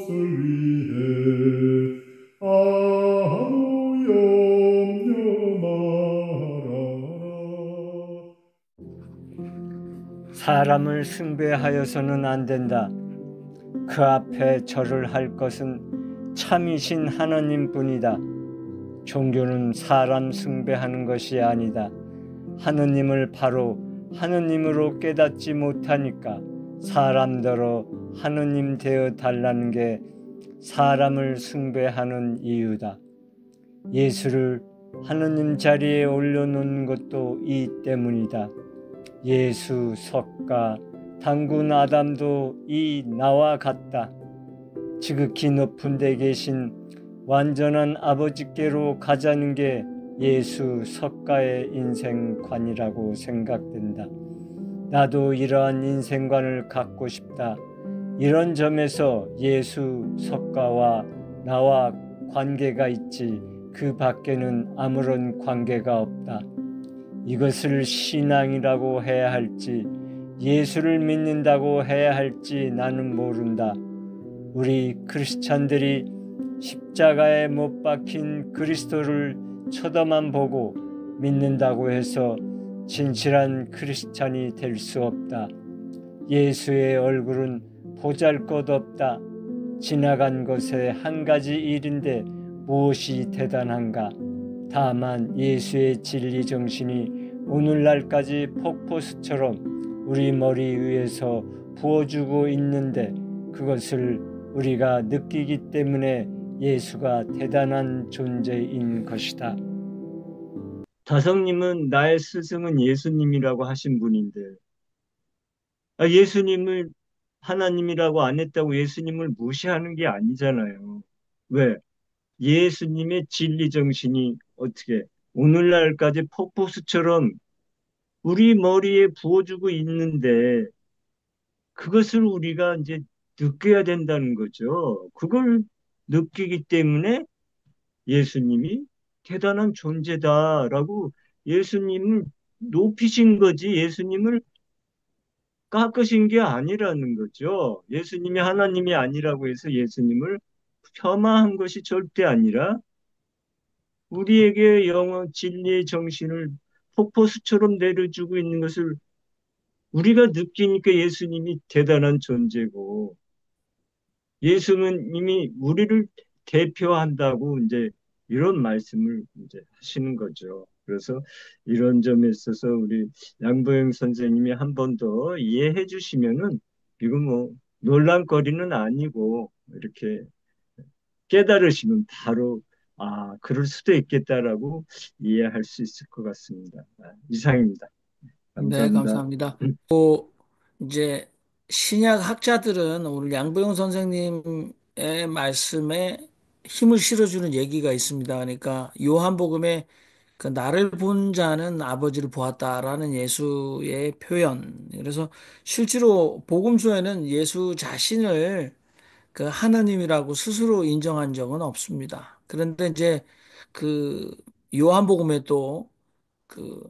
것을 위해 아무 염려 말아라. 사람을 숭배하여서는 안 된다. 그 앞에 절을 할 것은 참이신 하나님뿐이다. 종교는 사람 숭배하는 것이 아니다. 하느님을 바로 하느님으로 깨닫지 못하니까 사람더러 하느님 되어 달라는 게 사람을 숭배하는 이유다. 예수를 하느님 자리에 올려놓은 것도 이 때문이다. 예수, 석가, 단군 아담도 이 나와 같다. 지극히 높은 데 계신 완전한 아버지께로 가자는 게 예수 석가의 인생관이라고 생각된다. 나도 이러한 인생관을 갖고 싶다. 이런 점에서 예수 석가와 나와 관계가 있지 그 밖에는 아무런 관계가 없다. 이것을 신앙이라고 해야 할지 예수를 믿는다고 해야 할지 나는 모른다. 우리 크리스찬들이 십자가에 못 박힌 그리스도를 쳐다만 보고 믿는다고 해서 진실한 크리스찬이 될 수 없다. 예수의 얼굴은 보잘것없다. 지나간 것의 한 가지 일인데 무엇이 대단한가? 다만 예수의 진리 정신이 오늘날까지 폭포수처럼 우리 머리 위에서 부어주고 있는데 그것을 우리가 느끼기 때문에 예수가 대단한 존재인 것이다. 다성님은 나의 스승은 예수님이라고 하신 분인데 예수님을 하나님이라고 안 했다고 예수님을 무시하는 게 아니잖아요. 왜? 예수님의 진리 정신이 어떻게 오늘날까지 폭포수처럼 우리 머리에 부어주고 있는데 그것을 우리가 이제 느껴야 된다는 거죠. 그걸 느끼기 때문에 예수님이 대단한 존재다라고 예수님을 높이신 거지 예수님을 깎으신 게 아니라는 거죠. 예수님이 하나님이 아니라고 해서 예수님을 폄하한 것이 절대 아니라 우리에게 영원 진리의 정신을 폭포수처럼 내려주고 있는 것을 우리가 느끼니까 예수님이 대단한 존재고 예수는 이미 우리를 대표한다고 이제 이런 말씀을 이제 하시는 거죠. 그래서 이런 점에 있어서 우리 양보영 선생님이 한 번 더 이해해 주시면은 이거 뭐 논란거리는 아니고 이렇게 깨달으시면 바로 그럴 수도 있겠다라고 이해할 수 있을 것 같습니다. 이상입니다. 네, 감사합니다. 감사합니다. 또 이제 신약 학자들은 오늘 양보영 선생님의 말씀에 힘을 실어주는 얘기가 있습니다. 그러니까 요한복음에 그 나를 본 자는 아버지를 보았다라는 예수의 표현. 그래서 실제로 복음서에는 예수 자신을 그 하나님이라고 스스로 인정한 적은 없습니다. 그런데 이제 그 요한복음에 또 그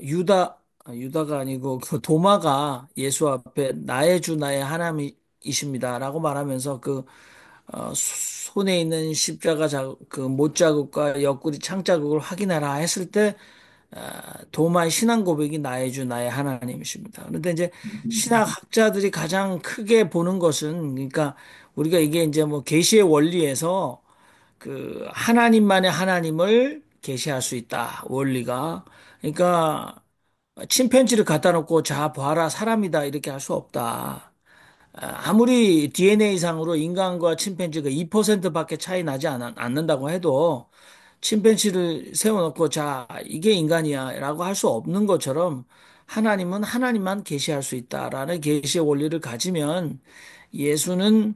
유다가 아니고 그 도마가 예수 앞에 나의 주 나의 하나님이십니다라고 말하면서 그 손에 있는 십자가 그 못자국과 옆구리 창자국을 확인하라 했을 때 도마의 신앙 고백이 나의 주 나의 하나님이십니다. 그런데 이제 신학 학자들이 가장 크게 보는 것은 그러니까 우리가 이게 이제 뭐 계시의 원리에서 그 하나님만의 하나님을 계시할 수 있다. 원리가. 그러니까 침팬지를 갖다 놓고 자 봐라 사람이다 이렇게 할 수 없다. 아무리 DNA상으로 인간과 침팬지가 2%밖에 차이 나지 않는다고 해도 침팬지를 세워놓고 자 이게 인간이야 라고 할 수 없는 것처럼 하나님은 하나님만 계시할 수 있다라는 계시의 원리를 가지면 예수는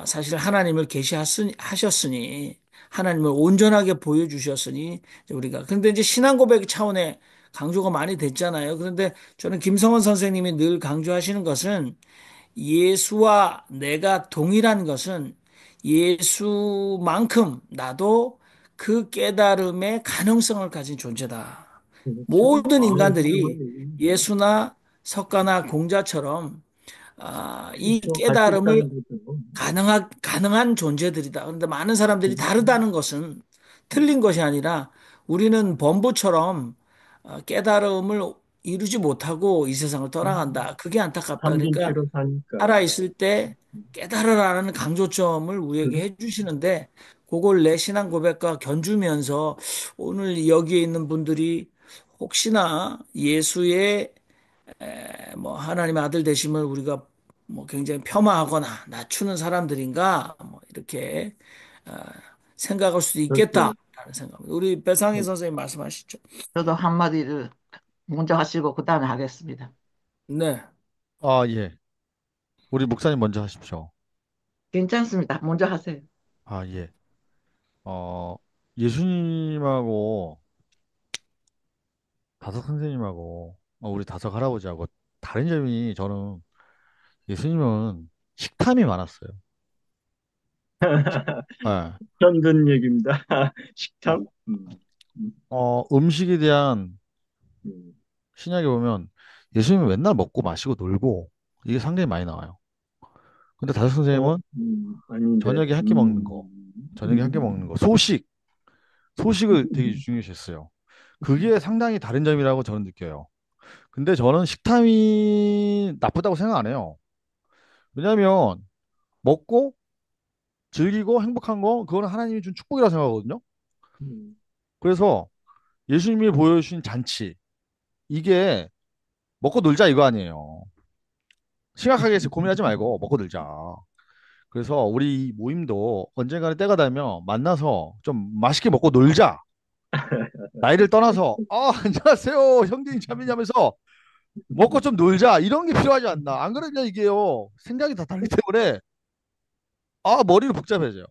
사실 하나님을 계시하셨으니 하나님을 온전하게 보여주셨으니 우리가 근데 이제 신앙 고백 차원의 강조가 많이 됐잖아요. 그런데 저는 김성원 선생님이 늘 강조하시는 것은 예수와 내가 동일한 것은 예수만큼 나도 그 깨달음의 가능성을 가진 존재다. 그렇죠. 모든 인간들이 예수나 석가나 공자처럼 이 그렇죠. 할 수 깨달음을 있다는 거죠. 가능한 존재들이다. 그런데 많은 사람들이 다르다는 것은 틀린 것이 아니라 우리는 범부처럼 깨달음을 이루지 못하고 이 세상을 떠나간다. 그게 안타깝다. 삼긴 그러니까 채로 사니까. 살아있을 때 깨달으라는 강조점을 우리에게 해주시는데 그걸 내 신앙 고백과 견주면서 오늘 여기에 있는 분들이 혹시나 예수의 뭐 하나님의 아들 되심을 우리가 뭐 굉장히 폄하하거나 낮추는 사람들인가 뭐 이렇게 어, 생각할 수도 그렇죠. 있겠다라는 생각입니다. 우리 배상희 선생님 말씀하시죠. 저도 한마디를 먼저 하시고 그 다음에 하겠습니다. 네, 아, 예. 우리 목사님 먼저 하십시오. 괜찮습니다. 먼저 하세요. 아, 예. 어, 예수님하고 다섯 선생님하고 우리 다섯 할아버지하고 다른 점이 저는 예수님은 식탐이 많았어요. 예. 현근 얘기입니다. 어, 식탐? 음, 음식에 대한 음. 신약에 보면 예수님은 맨날 먹고 마시고 놀고 이게 상당히 많이 나와요. 근데 다섯 선생님은 아닌데. 저녁에 한 끼 먹는 거, 저녁에 한 끼 먹는 거, 소식을 되게 중요시했어요. 그게 상당히 다른 점이라고 저는 느껴요. 근데 저는 식탐이 나쁘다고 생각 안 해요. 왜냐하면 먹고 즐기고 행복한 거, 그거는 하나님이 준 축복이라고 생각하거든요. 음, 그래서 예수님이 보여주신 잔치, 이게 먹고 놀자 이거 아니에요. 심각하게 고민하지 말고 먹고 놀자. 그래서 우리 이 모임도 언젠가는 때가 되면 만나서 좀 맛있게 먹고 놀자. 나이를 떠나서, 안녕하세요, 형님, 자매님 하면서 먹고 좀 놀자. 이런 게 필요하지 않나. 안 그러면 이게요, 생각이 다 다르기 때문에, 머리를 복잡해져요.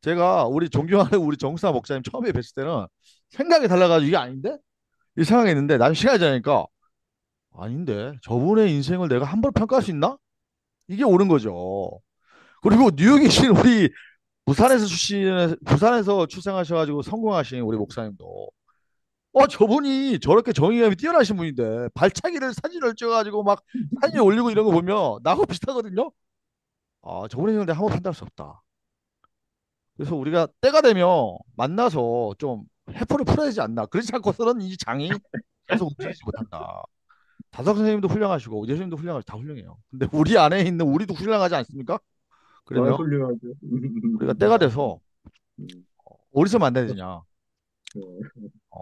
제가 우리 존경하는 우리 정수아 목사님 처음에 뵀을 때는 생각이 달라가지고 이게 아닌데? 이 생각했는데, 나중에 시간이 지나니까, 아닌데, 저분의 인생을 내가 함부로 평가할 수 있나? 이게 옳은 거죠. 그리고 뉴욕에 계신 우리 부산에서 출생하셔가지고 성공하신 우리 목사님도, 저분이 저렇게 정의감이 뛰어나신 분인데, 발차기를 사진을 찍어가지고 막 사진에 올리고 이런 거 보면 나하고 비슷하거든요? 저분의 생각을 내가 한번 판단할 수 없다. 그래서 우리가 때가 되면 만나서 좀 해프를 풀어야 되지 않나. 그렇지 않고서는 이 장이 계속 움직이지 못한다. 다석 선생님도 훌륭하시고, 예수님도 훌륭하시고, 다 훌륭해요. 근데 우리 안에 있는 우리도 훌륭하지 않습니까? 그러면 훌륭하죠. 우리가 때가 돼서 음, 어디서 만나야 되냐? 어, 어,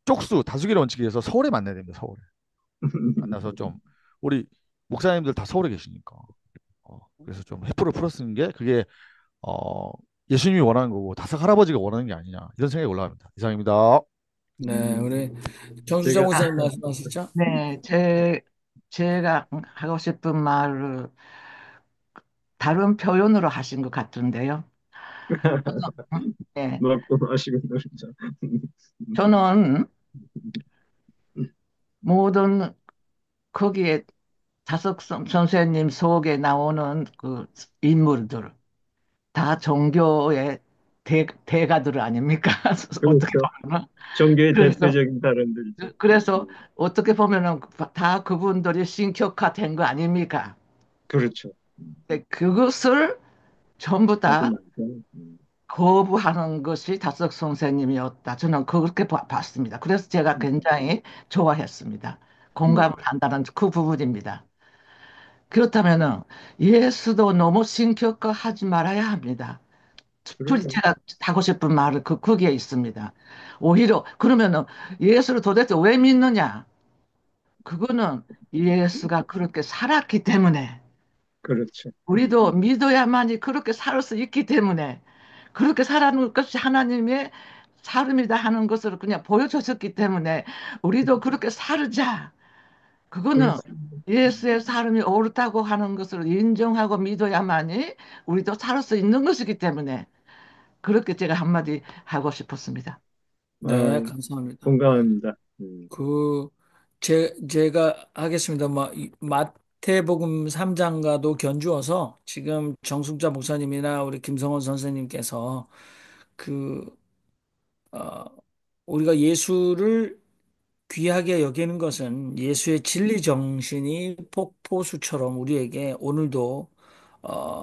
쪽수 다수결의 원칙에 의해서 서울에 만나야 됩니다. 서울에 만나서 좀 우리 목사님들 다 서울에 계시니까 그래서 좀 해프를 풀었는 게 그게 어, 예수님이 원하는 거고 다섯 할아버지가 원하는 게 아니냐 이런 생각이 올라갑니다. 이상입니다. 네, 우리 정수정 제가, 목사님 말씀하시죠. 네, 제가 하고 싶은 말을 다른 표현으로 하신 것 같은데요. 네, 먹고 마시고 놀자. 저는 모든 거기에 선생님 속에 나오는 그 인물들 다 종교의 대가들 아닙니까? 어떻게 그렇죠. 보면 종교의 그래서 대표적인 사람들이죠. 그래서 어떻게 보면은 다 그분들이 신격화된 거 아닙니까? 그렇죠. 근데 그것을 전부 하고 다 나서, 거부하는 것이 다섯 선생님이었다. 저는 그렇게 봤습니다. 그래서 제가 굉장히 좋아했습니다. 네, 공감을 한다는 그 부분입니다. 그렇다면은 예수도 너무 신격화하지 말아야 합니다. 특별히 그렇죠. 제가 하고 싶은 말은 거기에 있습니다. 오히려 그러면은 예수를 도대체 왜 믿느냐? 그거는 예수가 그렇게 살았기 때문에 그렇죠. 우리도 믿어야만이 그렇게 살 수 있기 때문에 그렇게 살아가는 것이 하나님의 삶이다 하는 것을 그냥 보여주셨기 때문에 우리도 그렇게 살자. 그거는 그렇습니다. 예수의 삶이 옳다고 하는 것을 인정하고 믿어야만이 우리도 살 수 있는 것이기 때문에 그렇게 제가 한마디 하고 싶었습니다. 네, 아, 감사합니다. 공감합니다. 그, 제가 하겠습니다. 마태복음 3장과도 견주어서 지금 정숙자 목사님이나 우리 김성원 선생님께서 그, 어, 우리가 예수를 귀하게 여기는 것은 예수의 진리 정신이 폭포수처럼 우리에게 오늘도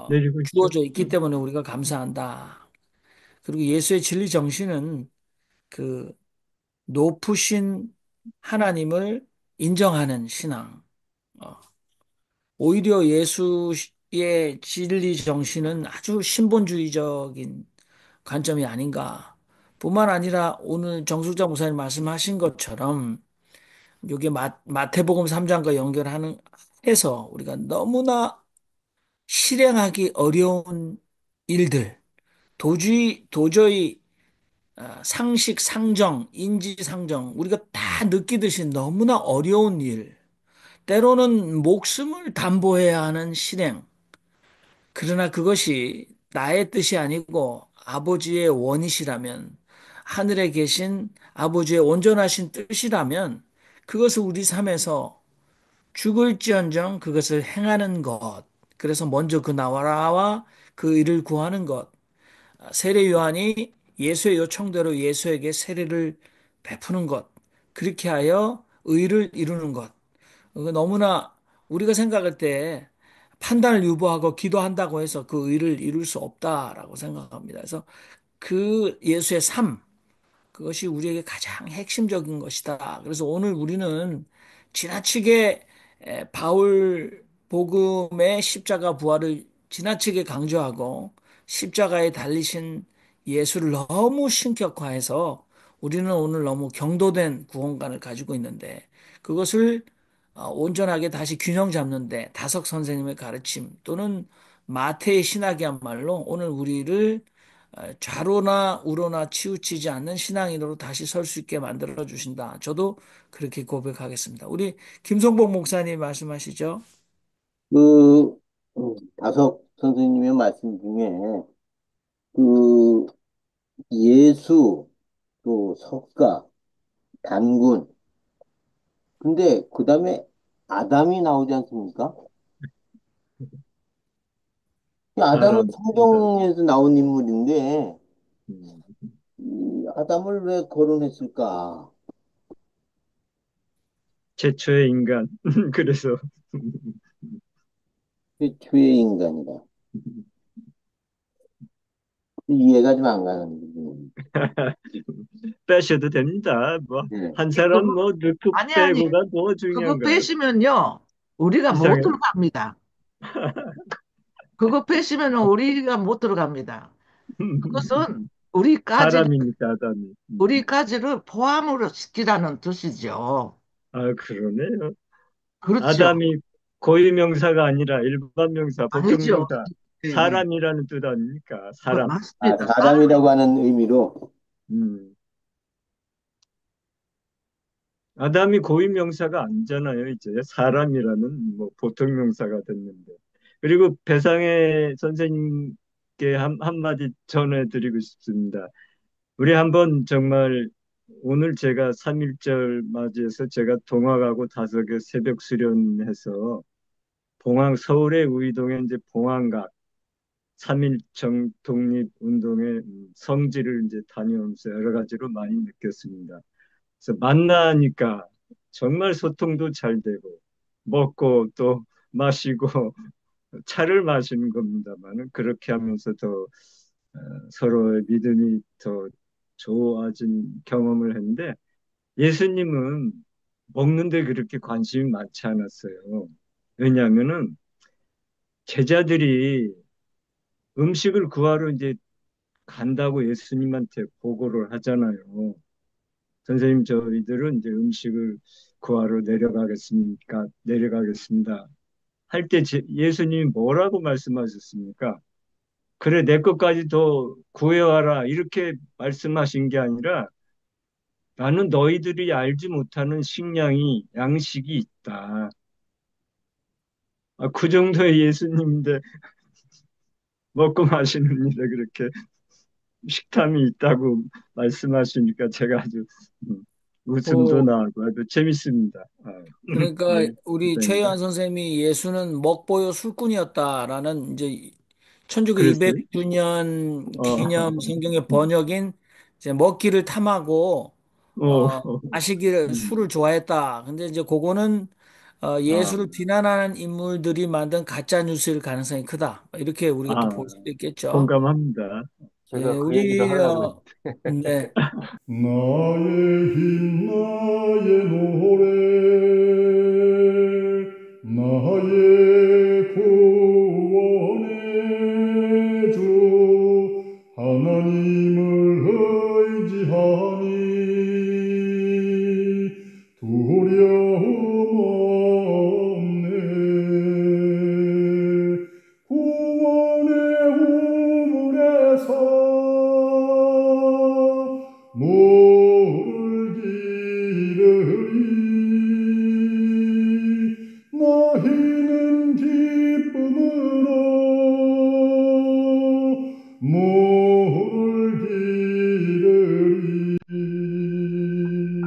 내리고 있죠. 주어져 있기 때문에 우리가 감사한다. 그리고 예수의 진리 정신은 그 높으신 하나님을 인정하는 신앙. 어, 오히려 예수의 진리 정신은 아주 신본주의적인 관점이 아닌가. 뿐만 아니라 오늘 정숙자 목사님 말씀하신 것처럼 요게 마태복음 3장과 연결하는 해서 우리가 너무나 실행하기 어려운 일들, 도저히 상식, 상정, 인지, 상정, 우리가 다 느끼듯이 너무나 어려운 일, 때로는 목숨을 담보해야 하는 실행. 그러나 그것이 나의 뜻이 아니고 아버지의 원이시라면, 하늘에 계신 아버지의 온전하신 뜻이라면, 그것을 우리 삶에서 죽을지언정 그것을 행하는 것. 그래서 먼저 그 나라와 그 일을 구하는 것. 세례 요한이 예수의 요청대로 예수에게 세례를 베푸는 것. 그렇게 하여 의를 이루는 것. 너무나 우리가 생각할 때 판단을 유보하고 기도한다고 해서 그 의를 이룰 수 없다라고 생각합니다. 그래서 그 예수의 삶, 그것이 우리에게 가장 핵심적인 것이다. 그래서 오늘 우리는 지나치게 바울 복음의 십자가 부활을 지나치게 강조하고 십자가에 달리신 예수를 너무 신격화해서 우리는 오늘 너무 경도된 구원관을 가지고 있는데 그것을 온전하게 다시 균형 잡는데 다석 선생님의 가르침 또는 마태의 신학이야말로 오늘 우리를 좌로나 우로나 치우치지 않는 신앙인으로 다시 설 수 있게 만들어 주신다. 저도 그렇게 고백하겠습니다. 우리 김성복 목사님 말씀하시죠. 그, 다섯 선생님의 말씀 중에, 그, 예수, 또 석가, 단군, 근데 그 다음에 아담이 나오지 않습니까? 이 아담은 사람, 인간. 성경에서 나온 인물인데, 음, 이 아담을 왜 거론했을까? 최초의 인간. 그래서 최초의 인간이다. 이해가 좀 안 가는 부분이. 빼셔도 됩니다. 뭐, 네. 한 사람 그거, 뭐 넣고 아니, 아니, 빼고가 더 그거 중요한가요? 빼시면요, 우리가 못 이상해. 들어갑니다. 그거 빼시면 우리가 못 들어갑니다. 그것은 우리까지, 사람이니까, 아담이. 우리까지를 포함으로 시키라는 뜻이죠. 아, 그러네요. 그렇죠. 아담이 고유명사가 아니라 일반 명사, 아니죠. 복격명사, 예, 예. 사람이라는 뜻 아닙니까? 사람. 아, 맞습니다. 사람이라고 하는 의미로, 음. 아담이 고유명사가 아니잖아요, 이제. 사람이라는 뭐 보통 명사가 됐는데. 그리고 배상의 선생님께 한마디 전해드리고 싶습니다. 우리 한번 정말 오늘 제가 3.1절 맞이해서 제가 동학하고 다섯개 새벽 수련해서 서울의 우이동에 이제 봉황각 3.1정 독립운동의 성지를 이제 다녀오면서 여러 가지로 많이 느꼈습니다. 그래서 만나니까 정말 소통도 잘 되고 먹고 또 마시고 차를 마시는 겁니다만은 그렇게 하면서 더 서로의 믿음이 더 좋아진 경험을 했는데 예수님은 먹는데 그렇게 관심이 많지 않았어요. 왜냐하면은 제자들이 음식을 구하러 이제 간다고 예수님한테 보고를 하잖아요. 선생님, 저희들은 이제 음식을 구하러 내려가겠습니까? 내려가겠습니다. 할 때 예수님이 뭐라고 말씀하셨습니까? 그래, 내 것까지 더 구해와라. 이렇게 말씀하신 게 아니라 나는 너희들이 알지 못하는 식량이, 양식이 있다. 아, 그 정도의 예수님인데 먹고 마시는 일에 그렇게 식탐이 있다고 말씀하시니까 제가 아주 음, 웃음도 어, 나고 아주 재밌습니다. 아, 그러니까 네, 우리 감사합니다. 최요한 선생님이 예수는 먹보요 술꾼이었다라는 이제 천주교 그랬어요? 200주년 어, 기념 성경의 번역인 이제 먹기를 탐하고 어, 마시기를 술을 음, 좋아했다. 근데 이제 그거는 아, 예수를 비난하는 인물들이 만든 가짜 뉴스일 가능성이 크다. 이렇게 우리가 또 아, 볼 수도 있겠죠. 공감합니다. 예, 제가 그 얘기를 우리 하려고 그랬는데. 네. 나의 힘 나의 노래 나의 구원의 주 하나님을 의지하니 두려움 없네 구원의 우물에서 물을 기르리 너희는 기쁨으로 물을 기르리.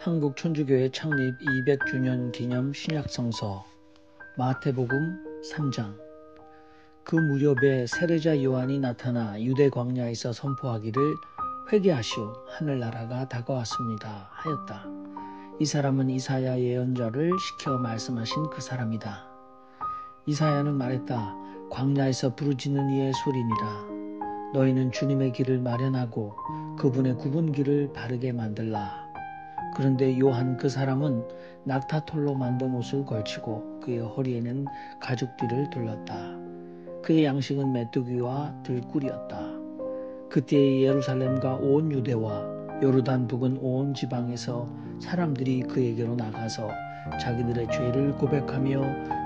한국 천주교회 창립 200주년 기념 신약성서 마태복음 3장. 그 무렵에 세례자 요한이 나타나 유대 광야에서 선포하기를 회개하시오 하늘나라가 다가왔습니다 하였다. 이 사람은 이사야 예언자를 시켜 말씀하신 그 사람이다. 이사야는 말했다. 광야에서 부르짖는 이의 소리니라. 너희는 주님의 길을 마련하고 그분의 굽은 길을 바르게 만들라. 그런데 요한 그 사람은 낙타털로 만든 옷을 걸치고 그의 허리에는 가죽띠를 둘렀다. 그의 양식은 메뚜기와 들꿀이었다. 그때 예루살렘과 온 유대와 요르단 부근 온 지방에서 사람들이 그에게로 나가서 자기들의 죄를 고백하며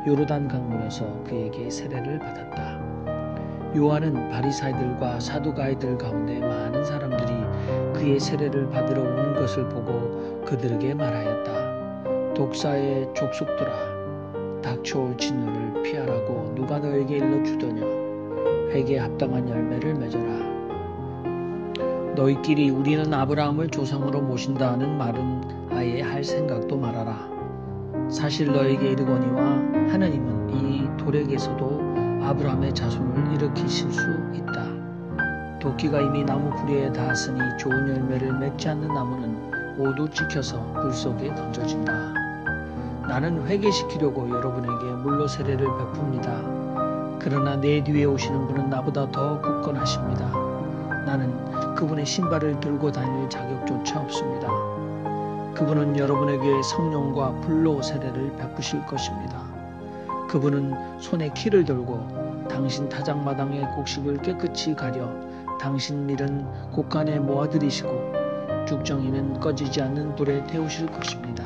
요르단 강물에서 그에게 세례를 받았다. 요한은 바리사이들과 사두가이들 가운데 많은 사람들이 그의 세례를 받으러 오는 것을 보고 그들에게 말하였다. 독사의 족속들아, 닥쳐올 진노를 피하라고 누가 너에게 일러주더냐. 회개에 합당한 열매를 맺어라. 너희끼리 우리는 아브라함을 조상으로 모신다 하는 말은 아예 할 생각도 말아라. 사실 너에게 이르거니와 하느님은 이 돌에게서도 아브라함의 자손을 일으키실 수 있다. 도끼가 이미 나무 뿌리에 닿았으니 좋은 열매를 맺지 않는 나무는 모두 찍혀서 불 속에 던져진다. 나는 회개시키려고 여러분에게 물로 세례를 베풉니다. 그러나 내 뒤에 오시는 분은 나보다 더 굳건하십니다. 나는 그분의 신발을 들고 다닐 자격조차 없습니다. 그분은 여러분에게 성령과 불로 세례를 베푸실 것입니다. 그분은 손에 키를 들고 당신 타작마당의 곡식을 깨끗이 가려 당신 밀은 곡간에 모아들이시고 죽정이는 꺼지지 않는 불에 태우실 것입니다.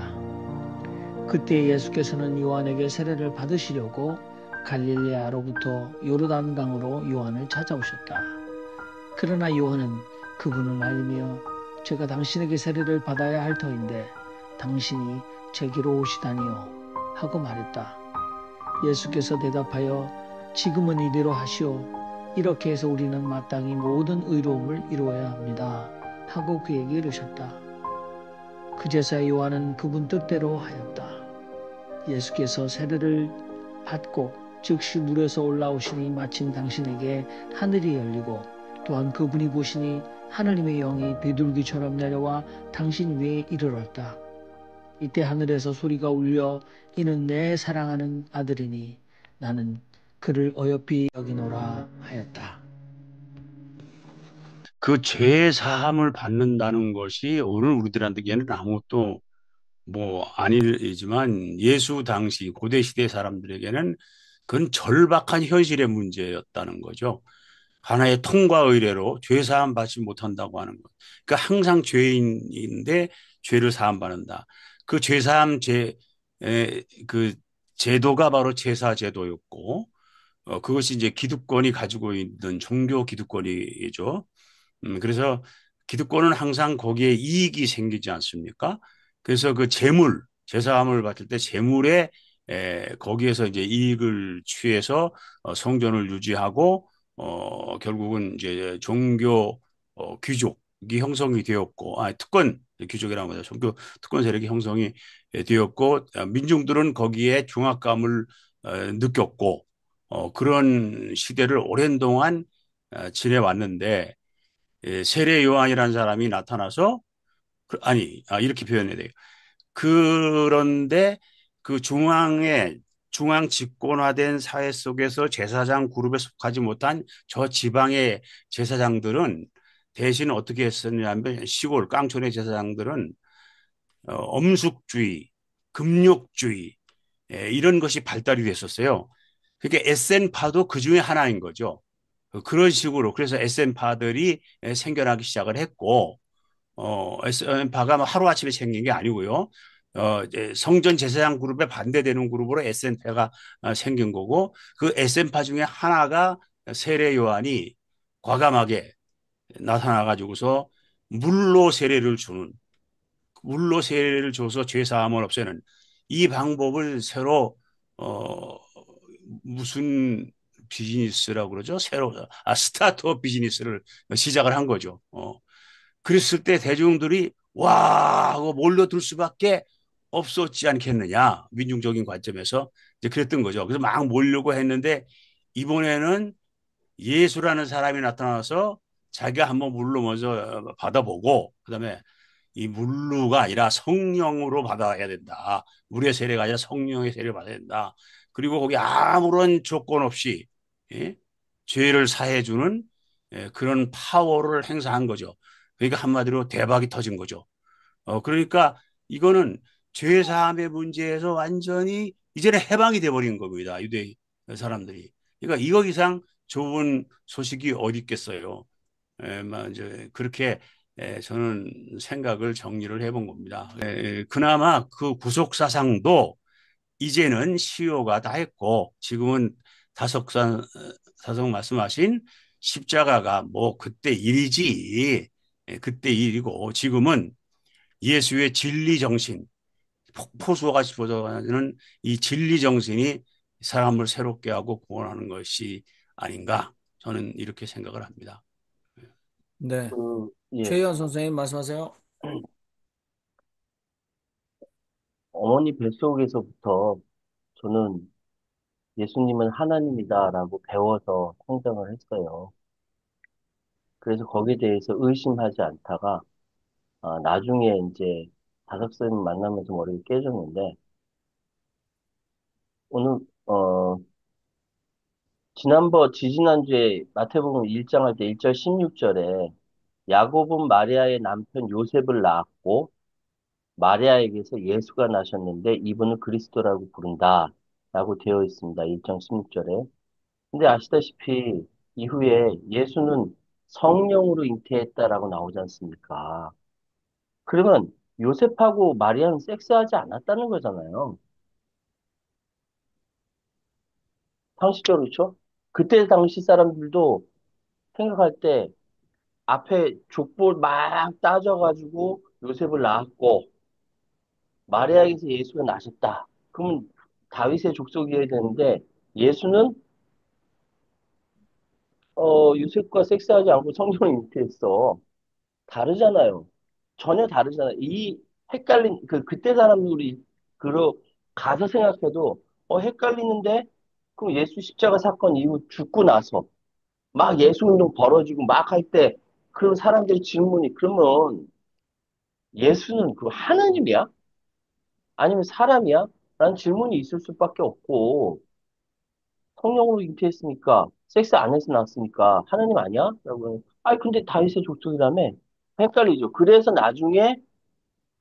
그때 예수께서는 요한에게 세례를 받으시려고 갈릴레아로부터 요르단강으로 요한을 찾아오셨다. 그러나 요한은 그분을 알리며 제가 당신에게 세례를 받아야 할 터인데 당신이 제게로 오시다니요 하고 말했다. 예수께서 대답하여 지금은 이대로 하시오. 이렇게 해서 우리는 마땅히 모든 의로움을 이루어야 합니다 하고 그에게 이르셨다. 그제서야 요한은 그분 뜻대로 하였다. 예수께서 세례를 받고 즉시 물에서 올라오시니 마침 당신에게 하늘이 열리고 또한 그분이 보시니 하느님의 영이 비둘기처럼 내려와 당신 위에 이르렀다. 이때 하늘에서 소리가 울려 이는 내 사랑하는 아들이니 나는 그를 어여삐 여기노라 하였다. 그 죄 사함을 받는다는 것이 오늘 우리들한테는 아무것도 뭐 아니지만 예수 당시 고대 시대 사람들에게는 그건 절박한 현실의 문제였다는 거죠. 하나의 통과 의례로 죄 사함 받지 못한다고 하는 것. 그러니까 항상 죄인인데 죄를 사함 받는다. 그 죄 사함 그 제도가 바로 제사 제도였고 그것이 이제 기득권이 가지고 있는 종교 기득권이죠. 그래서 기득권은 항상 거기에 이익이 생기지 않습니까? 그래서 그 재물, 제사함을 받을 때 재물에 거기에서 이제 이익을 취해서 성전을 유지하고 결국은 이제 종교 귀족이 형성이 되었고, 특권 귀족이라는 거죠. 종교 특권 세력이 형성이 되었고, 민중들은 거기에 중압감을 느꼈고, 그런 시대를 오랜 동안 지내왔는데 세례 요한이라는 사람이 나타나서 이렇게 표현해야 돼요. 그런데 그 중앙 집권화된 사회 속에서 제사장 그룹에 속하지 못한 저 지방의 제사장들은 대신 어떻게 했었냐면 시골 깡촌의 제사장들은 엄숙주의, 금욕주의 이런 것이 발달이 됐었어요. 그러니까 에센파도 그 중에 하나인 거죠. 그런 식으로 그래서 에센파들이 생겨나기 시작을 했고 SN파가 하루아침에 생긴 게 아니고요. 이제 성전 제사장 그룹에 반대되는 그룹으로 SN파가 생긴 거고 그 SN파 중에 하나가 세례 요한이 과감하게 나타나 가지고서 물로 세례를 주는 물로 세례를 줘서 죄 사함을 없애는 이 방법을 새로 어 무슨 비즈니스라고 그러죠? 새로 스타트업 비즈니스를 시작을 한 거죠. 그랬을 때 대중들이 와 하고 몰려들 수밖에 없었지 않겠느냐 민중적인 관점에서 이제 그랬던 거죠. 그래서 막 몰려고 했는데 이번에는 예수라는 사람이 나타나서 자기가 한번 물로 먼저 받아보고 그다음에 이 물루가 아니라 성령으로 받아야 된다. 물의 세례가 아니라 성령의 세례를 받아야 된다. 그리고 거기 아무런 조건 없이 예? 죄를 사해주는 그런 파워를 행사한 거죠. 그러니까 한마디로 대박이 터진 거죠. 그러니까 이거는 죄 사함의 문제에서 완전히 이제는 해방이 돼버린 겁니다. 유대 사람들이. 그러니까 이거 이상 좋은 소식이 어디 있겠어요. 이제 그렇게 저는 생각을 정리를 해본 겁니다. 그나마 그 구속 사상도 이제는 시효가 다 했고 지금은 다석산 다석 말씀하신 십자가가 뭐 그때 일이지 그때 일이고 지금은 예수의 진리 정신 폭포수가 spod어가는 이 진리 정신이 사람을 새롭게 하고 구원하는 것이 아닌가 저는 이렇게 생각을 합니다. 네. 예. 최희원 선생님 말씀하세요. 어머니 뱃속에서부터 저는 예수님은 하나님이다라고 배워서 성장을 했어요. 그래서 거기에 대해서 의심하지 않다가, 나중에 이제 다섯쌤 만나면서 머리가 깨졌는데, 오늘, 지지난주에 마태복음 1장 할 때 1절 16절에 야곱은 마리아의 남편 요셉을 낳았고, 마리아에게서 예수가 나셨는데 이분을 그리스도라고 부른다. 라고 되어 있습니다. 1장 16절에. 근데 아시다시피 이후에 예수는 성령으로 잉태했다라고 나오지 않습니까? 그러면 요셉하고 마리아는 섹스하지 않았다는 거잖아요. 상식적으로 그렇죠? 그때 당시 사람들도 생각할 때 앞에 족볼 막 따져가지고 요셉을 낳았고 마리아에게서 예수가 나셨다. 그러면 다윗의 족속이어야 되는데 예수는 요셉과 섹스하지 않고 성령을 잉태했어. 다르잖아요. 전혀 다르잖아요. 이 헷갈린 그때 사람들이 그러 가서 생각해도 헷갈리는데 그럼 예수 십자가 사건 이후 죽고 나서 막 예수 운동 벌어지고 막 할 때 그런 사람들의 질문이 그러면 예수는 그 하나님이야? 아니면 사람이야? 라는 질문이 있을 수밖에 없고 성령으로 잉태했으니까 섹스 안 해서 낳았으니까 하나님 아니야? 라고 아니 근데 다윗의 족속이라며 헷갈리죠. 그래서 나중에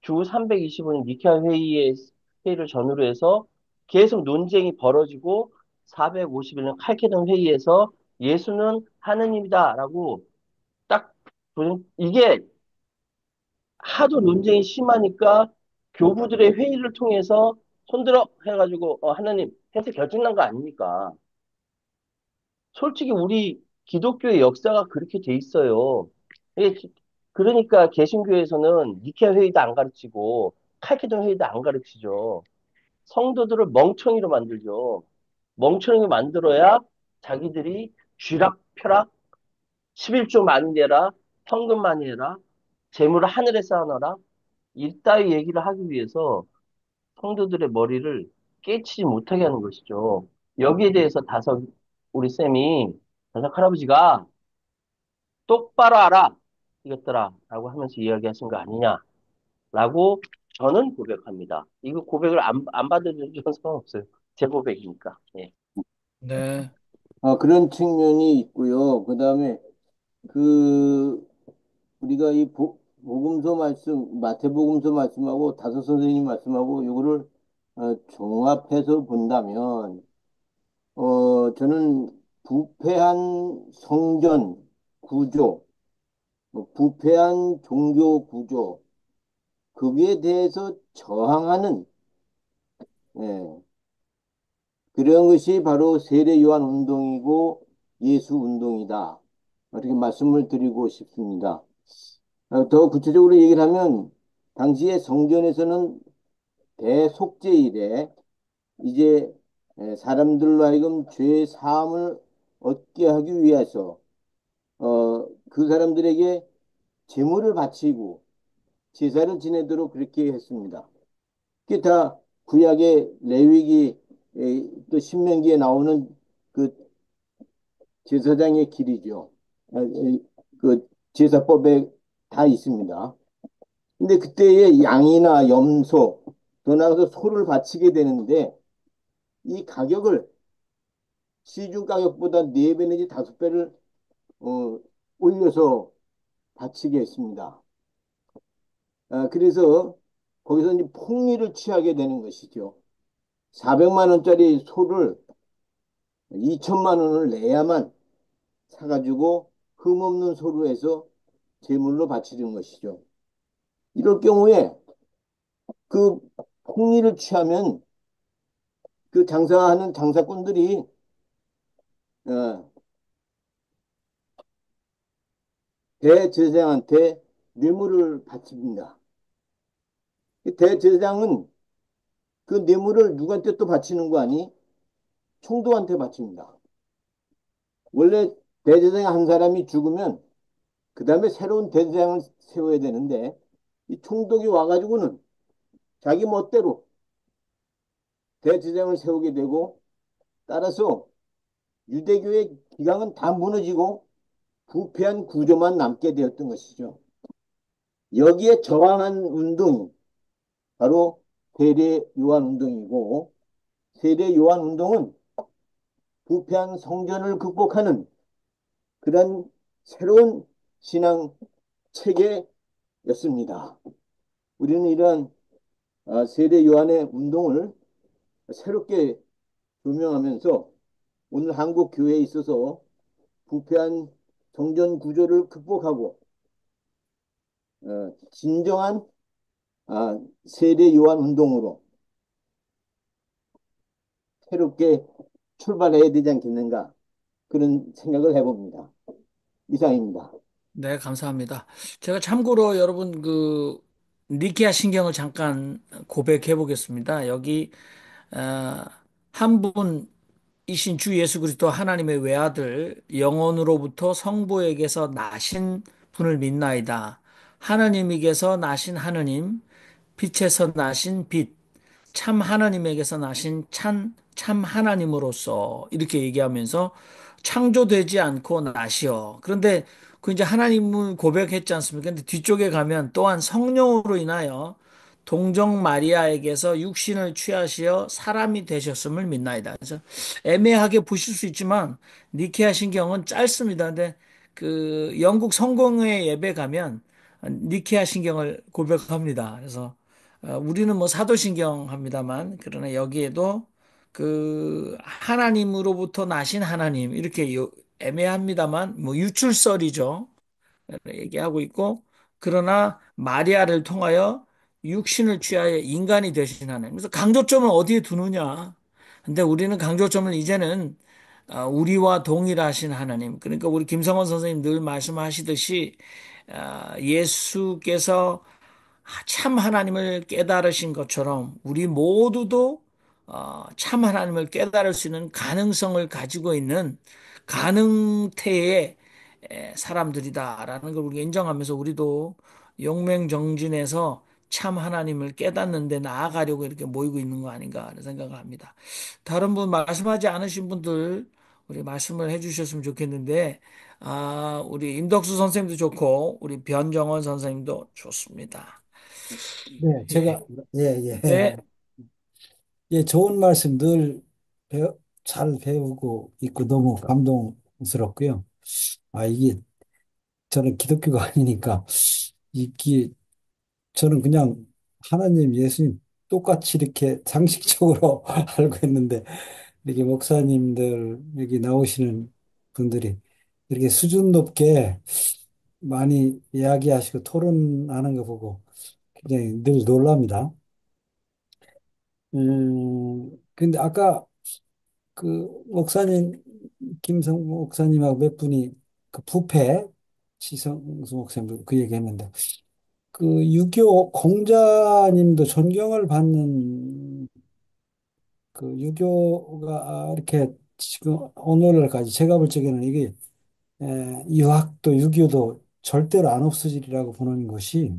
주 325년 니케아 회의를 전후로 해서 계속 논쟁이 벌어지고 451년 칼케돈 회의에서 예수는 하느님이다라고 딱 이게 하도 논쟁이 심하니까 교부들의 회의를 통해서 손들어 해가지고 하나님 해서 결정난 거 아닙니까? 솔직히 우리 기독교의 역사가 그렇게 돼 있어요. 이게 그러니까 개신교에서는 니케아 회의도 안 가르치고 칼케돈 회의도 안 가르치죠. 성도들을 멍청이로 만들죠. 멍청이로 만들어야 자기들이 쥐락펴락 11조 많이 내라, 현금 많이 내라, 재물을 하늘에 쌓아놔라. 이따위 얘기를 하기 위해서 성도들의 머리를 깨치지 못하게 하는 것이죠. 여기에 대해서 우리 쌤이, 다섯 할아버지가 똑바로 알아. 이것들아. 라고 하면서 이야기하신 거 아니냐. 라고 저는 고백합니다. 이거 고백을 안 받아들여도 저는 상관없어요. 제 고백이니까. 예. 네. 그런 측면이 있고요. 그다음에 그 우리가 이 복음서 말씀, 마태복음서 말씀하고 다섯 선생님 말씀하고 이거를 종합해서 본다면 저는 부패한 성전 구조, 부패한 종교 구조, 거기에 대해서 저항하는 예, 그런 것이 바로 세례 요한 운동이고 예수 운동이다. 이렇게 말씀을 드리고 싶습니다. 더 구체적으로 얘기를 하면 당시에 성전에서는 대속죄 이래 이제 사람들로 하여금 죄 사함을 얻게 하기 위해서 그 사람들에게 제물을 바치고 제사를 지내도록 그렇게 했습니다. 그게 다 구약의 레위기 또 신명기에 나오는 그 제사장의 길이죠. 그 제사법에 다 있습니다. 근데 그때에 양이나 염소 더 나아가서 소를 바치게 되는데 이 가격을 시중 가격보다 4배 내지 5배를 올려서 바치게 했습니다. 그래서 거기서 이제 폭리를 취하게 되는 것이죠. 400만 원짜리 소를 2천만 원을 내야만 사가지고 흠없는 소로 해서 제물로 바치는 것이죠. 이럴 경우에 그 폭리를 취하면 그 장사하는 장사꾼들이 어, 대제사장한테 뇌물을 바칩니다. 대제사장은 그 뇌물을 누구한테 또 바치는 거 아니? 총독한테 바칩니다. 원래 대제사장 한 사람이 죽으면 그 다음에 새로운 대제사장을 세워야 되는데 이 총독이 와가지고는 자기 멋대로 대제사장을 세우게 되고 따라서 유대교의 기강은 다 무너지고 부패한 구조만 남게 되었던 것이죠. 여기에 저항한 운동이 바로 세례 요한 운동이고 세례 요한 운동은 부패한 성전을 극복하는 그런 새로운 신앙 체계였습니다. 우리는 이러한 세례 요한의 운동을 새롭게 조명하면서 오늘 한국 교회에 있어서 부패한 성전 구조를 극복하고 진정한 세례 요한 운동으로 새롭게 출발해야 되지 않겠는가 그런 생각을 해봅니다. 이상입니다. 네, 감사합니다. 제가 참고로 여러분 그 니케아 신경을 잠깐 고백해 보겠습니다. 여기 어, 한 분이신 주 예수 그리스도 하나님의 외아들 영원으로부터 성부에게서 나신 분을 믿나이다. 하나님에게서 나신 하느님, 빛에서 나신 빛, 참 하나님에게서 나신 참 하나님으로서 이렇게 얘기하면서 창조되지 않고 나시어. 그런데 그 이제 하나님을 고백했지 않습니까? 근데 뒤쪽에 가면 또한 성령으로 인하여 동정 마리아에게서 육신을 취하시어 사람이 되셨음을 믿나이다. 그래서 애매하게 보실 수 있지만 니케아 신경은 짧습니다. 근데 그 영국 성공회 예배 가면 니케아 신경을 고백합니다. 그래서 우리는 뭐 사도신경 합니다만 그러나 여기에도 그 하나님으로부터 나신 하나님 이렇게 애매합니다만 뭐 유출설이죠. 얘기하고 있고 그러나 마리아를 통하여 육신을 취하여 인간이 되신 하나님. 그래서 강조점을 어디에 두느냐? 근데 우리는 강조점을 이제는 우리와 동일하신 하나님. 그러니까 우리 김성원 선생님 늘 말씀하시듯이 예수께서 참 하나님을 깨달으신 것처럼 우리 모두도 참 하나님을 깨달을 수 있는 가능성을 가지고 있는 가능태의 사람들이다라는 걸 우리가 인정하면서 우리도 용맹정진해서 참 하나님을 깨닫는 데 나아가려고 이렇게 모이고 있는 거 아닌가 하는 생각을 합니다. 다른 분 말씀하지 않으신 분들 우리 말씀을 해주셨으면 좋겠는데 우리 임덕수 선생님도 좋고 우리 변정원 선생님도 좋습니다. 네, 예, 제가, 예, 예. 네, 예, 좋은 말씀 늘 잘 배우고 있고 너무 감동스럽고요. 아, 이게 저는 기독교가 아니니까 이게 저는 그냥 하나님, 예수님 똑같이 이렇게 상식적으로 알고 있는데 이렇게 목사님들 여기 나오시는 분들이 이렇게 수준 높게 많이 이야기하시고 토론하는 거 보고 굉장히 늘 놀랍니다. 근데 아까 그 목사님, 김성 목사님하고 몇 분이 그 부패, 지성수 목사님 그 얘기했는데 그 유교 공자님도 존경을 받는 그 유교가 이렇게 지금 오늘날까지 제가 볼 적에는 이게 유학도 유교도 절대로 안 없어지리라고 보는 것이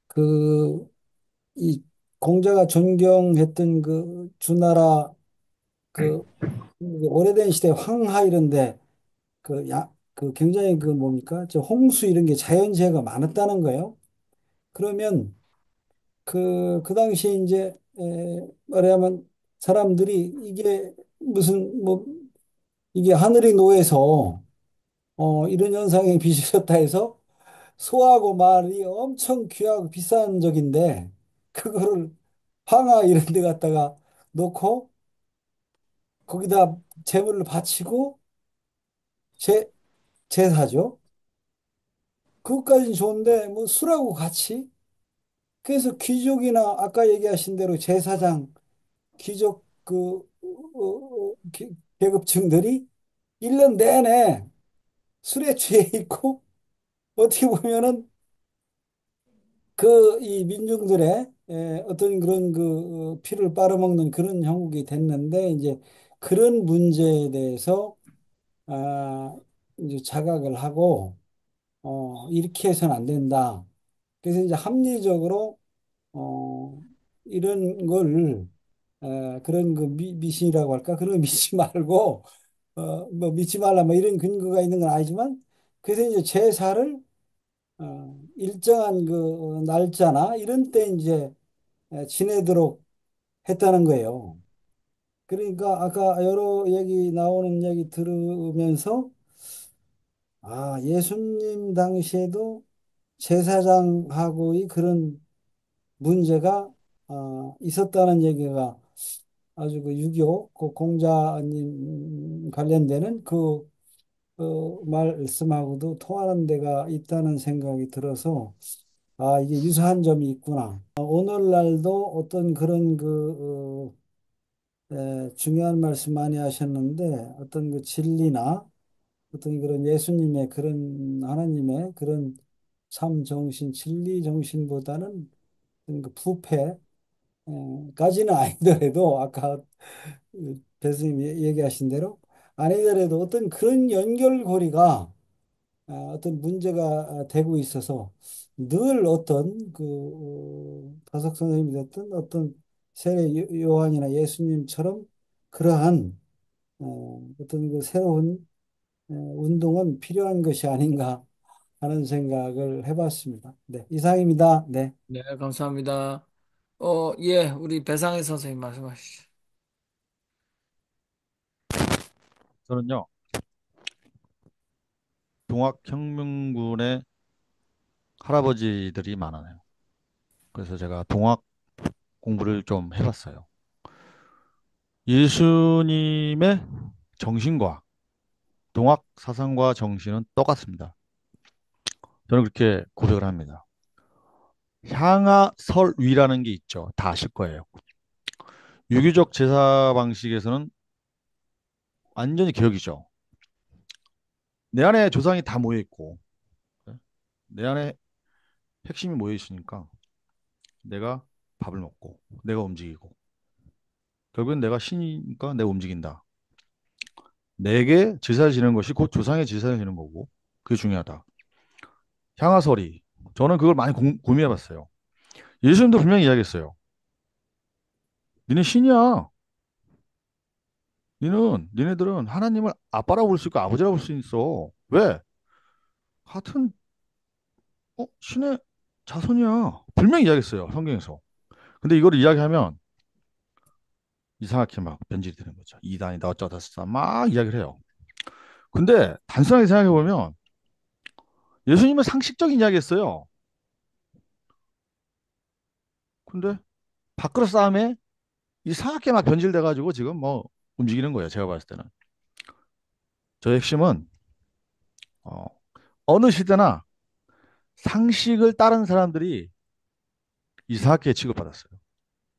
그 이 공자가 존경했던 그 주나라 그 오래된 시대 황하 이런데 그 굉장히 그 뭡니까? 저 홍수 이런 게 자연재해가 많았다는 거예요. 그러면 그 당시에 이제 말하자면 사람들이 이게 무슨 뭐 이게 하늘이 노해서 이런 현상이 빚어졌다 해서 소하고 말이 엄청 귀하고 비싼 적인데 그거를 황하 이런 데 갖다가 놓고 거기다 재물을 바치고 제 제사죠. 그것까지는 좋은데 뭐 술하고 같이 그래서 귀족이나 아까 얘기하신 대로 제사장 귀족 계급층들이 1년 내내 술에 취해 있고 어떻게 보면은 그 이 민중들의 어떤 그런 피를 빨아먹는 그런 형국이 됐는데 이제 그런 문제에 대해서 아 이제 자각을 하고 이렇게 해서는 안 된다. 그래서 이제 합리적으로 이런 걸 그런 그 미신이라고 할까? 그런 거 믿지 말고 뭐 믿지 말라 뭐 이런 근거가 있는 건 아니지만 그래서 이제 제사를 일정한 그 날짜나 이런 때 이제 지내도록 했다는 거예요. 그러니까 아까 여러 얘기 나오는 얘기 들으면서 아, 예수님 당시에도 제사장하고의 그런 문제가 있었다는 얘기가 아주 그 유교 그 공자님 관련되는 그 말씀하고도 통하는 데가 있다는 생각이 들어서 아 이게 유사한 점이 있구나. 오늘날도 어떤 그런 중요한 말씀 많이 하셨는데 어떤 그 진리나 어떤 그런 예수님의 그런 하나님의 그런 참 정신, 진리 정신보다는 어떤 그 부패까지는 아니더라도 아까 교수님이 얘기하신 대로 아니더라도 어떤 그런 연결고리가 어떤 문제가 되고 있어서 늘 어떤 다석 선생님이 됐든 어떤 세례 요한이나 예수님처럼 그러한 어떤 그 새로운 운동은 필요한 것이 아닌가 하는 생각을 해봤습니다. 네, 이상입니다. 네. 네, 감사합니다. 예, 우리 배상혜 선생님 말씀하시죠. 저는요, 동학혁명군의 할아버지들이 많아요. 그래서 제가 동학 공부를 좀 해봤어요. 예수님의 정신과 동학 사상과 정신은 똑같습니다. 저는 그렇게 고백을 합니다. 향하설위라는 게 있죠. 다 아실 거예요. 유교적 제사 방식에서는 완전히 개혁이죠. 내 안에 조상이 다 모여 있고, 내 안에 핵심이 모여 있으니까 내가 밥을 먹고, 내가 움직이고, 결국엔 내가 신이니까 내가 움직인다. 내게 제사를 지는 것이 곧 조상의 제사를 지는 거고, 그게 중요하다. 향하설이. 저는 그걸 많이 고민해 봤어요. 예수님도 분명히 이야기했어요. 니네 신이야. 니네들은 하나님을 아빠라고 부를 수 있고 아버지라고 부를 수 있어. 왜? 같은 신의 자손이야. 분명히 이야기했어요. 성경에서. 근데 이거를 이야기하면 이상하게 막 변질이 되는 거죠. 이단이다 어쩌다 저쩌다 막 이야기를 해요. 근데 단순하게 생각해 보면 예수님은 상식적인 이야기했어요. 근데 밥그릇 싸움에 이상하게 막 변질돼 가지고 지금 뭐 움직이는 거예요. 제가 봤을 때는. 저의 핵심은 어, 어느 시대나 상식을 따른 사람들이 이상하게 취급받았어요.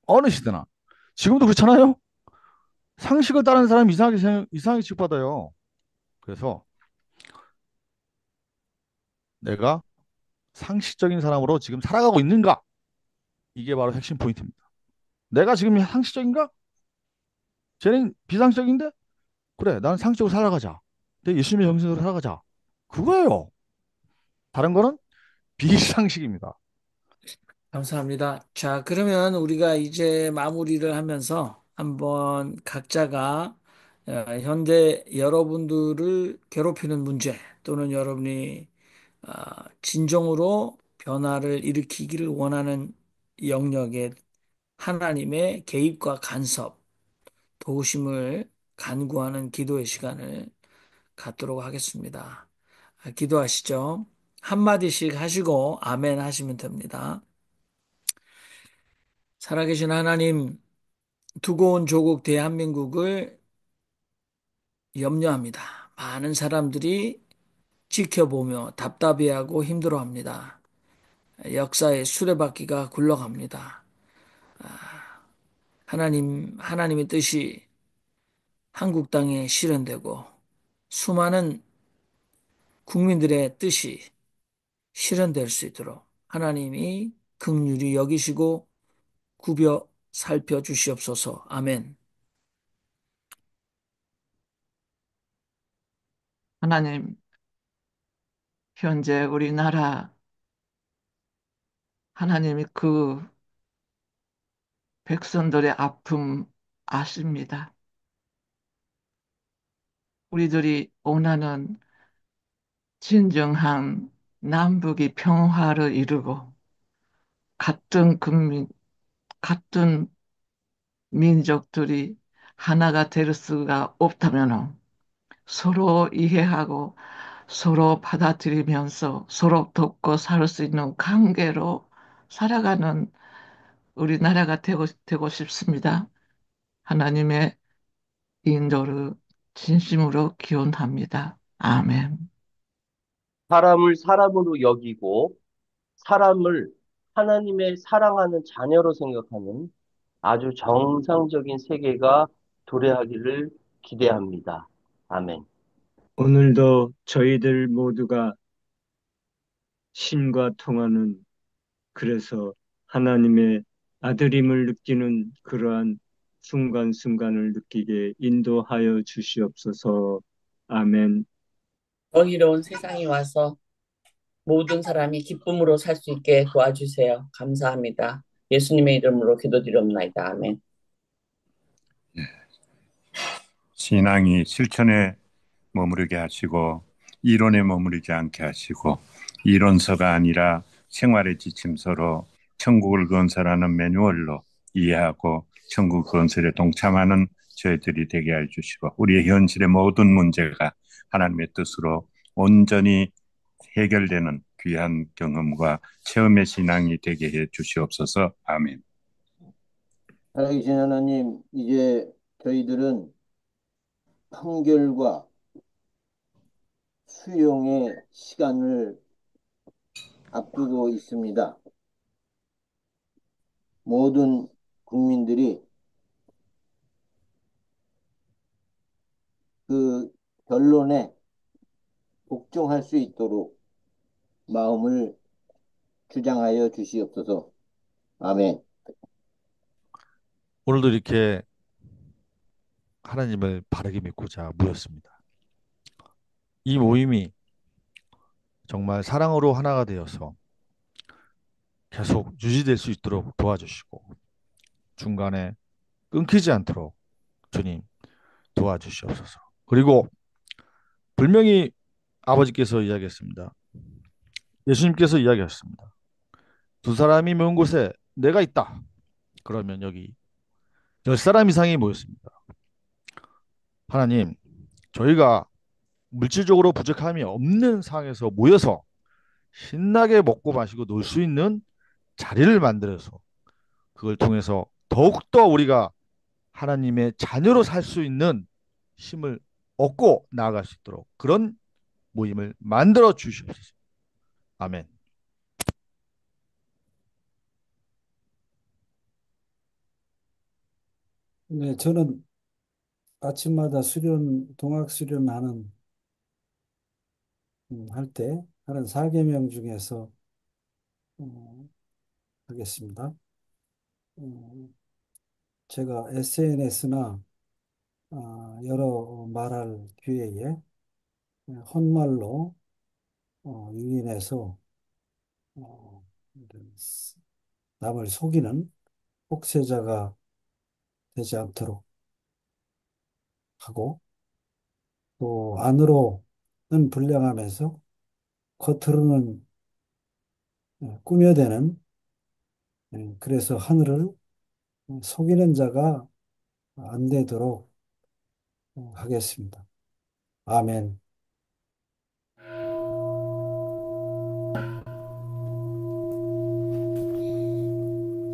어느 시대나. 지금도 그렇잖아요. 상식을 따르는 사람이 이상하게 취급받아요. 그래서 내가 상식적인 사람으로 지금 살아가고 있는가? 이게 바로 핵심 포인트입니다. 내가 지금 상식적인가? 쟤는 비상식적인데? 그래, 나는 상식적으로 살아가자. 내 예수님의 정신으로 살아가자. 그거예요. 다른 거는 비상식입니다. 감사합니다. 자, 그러면 우리가 이제 마무리를 하면서 한번 각자가 현대 여러분들을 괴롭히는 문제 또는 여러분이 진정으로 변화를 일으키기를 원하는 영역에 하나님의 개입과 간섭, 도우심을 간구하는 기도의 시간을 갖도록 하겠습니다. 기도하시죠. 한마디씩 하시고 아멘 하시면 됩니다. 살아계신 하나님, 두고 온 조국 대한민국을 염려합니다. 많은 사람들이 지켜보며 답답해하고 힘들어합니다. 역사의 수레바퀴가 굴러갑니다. 하나님의 뜻이 한국 땅에 실현되고 수많은 국민들의 뜻이 실현될 수 있도록 하나님이 긍휼히 여기시고 굽여 살펴 주시옵소서. 아멘. 하나님, 현재 우리나라 하나님이 그 백성들의 아픔 아십니다. 우리들이 원하는 진정한 남북이 평화를 이루고 같은 민족들이 하나가 될 수가 없다면 서로 이해하고 서로 받아들이면서 서로 돕고 살 수 있는 관계로 살아가는 우리나라가 되고 싶습니다. 하나님의 인도를 진심으로 기원합니다. 아멘. 사람을 사람으로 여기고 사람을 하나님의 사랑하는 자녀로 생각하는 아주 정상적인 세계가 도래하기를 기대합니다. 아멘. 오늘도 저희들 모두가 신과 통하는 그래서 하나님의 아들임을 느끼는 그러한 순간순간을 느끼게 인도하여 주시옵소서. 아멘. 어이로운 세상에 와서 모든 사람이 기쁨으로 살 수 있게 도와주세요. 감사합니다. 예수님의 이름으로 기도드리옵나이다. 아멘. 신앙이 실천에 머무르게 하시고 이론에 머무르지 않게 하시고 이론서가 아니라 생활의 지침서로 천국을 건설하는 매뉴얼로 이해하고 천국 건설에 동참하는 저희들이 되게 해 주시고 우리의 현실의 모든 문제가 하나님의 뜻으로 온전히 해결되는 귀한 경험과 체험의 신앙이 되게 해 주시옵소서. 아멘. 살아계신 하나님, 이제 저희들은 판결과 수용의 시간을 앞두고 있습니다. 모든 국민들이 그 결론에 복종할 수 있도록 마음을 주장하여 주시옵소서. 아멘. 오늘도 이렇게 하나님을 바르게 믿고자 모였습니다. 이 모임이 정말 사랑으로 하나가 되어서 계속 유지될 수 있도록 도와주시고 중간에 끊기지 않도록 주님 도와주시옵소서. 그리고 분명히 아버지께서 이야기했습니다. 예수님께서 이야기하셨습니다. 두 사람이 모은 곳에 내가 있다. 그러면 여기 10사람 이상이 모였습니다. 하나님, 저희가 물질적으로 부족함이 없는 상황에서 모여서 신나게 먹고 마시고 놀 수 있는 자리를 만들어서 그걸 통해서 더욱더 우리가 하나님의 자녀로 살 수 있는 힘을 얻고 나아갈 수 있도록 그런 모임을 만들어 주시옵소서. 아멘. 네, 저는 아침마다 동학 수련하는 할 때 하는 4계명 중에서 어, 하겠습니다. 제가 SNS나 여러 말할 기회에 헛말로 유인해서 어, 이런 남을 속이는 혹세자가 되지 않도록 하고 또 안으로는 불량하면서 겉으로는 꾸며대는 그래서 하늘을 속이는 자가 안 되도록 하겠습니다. 아멘.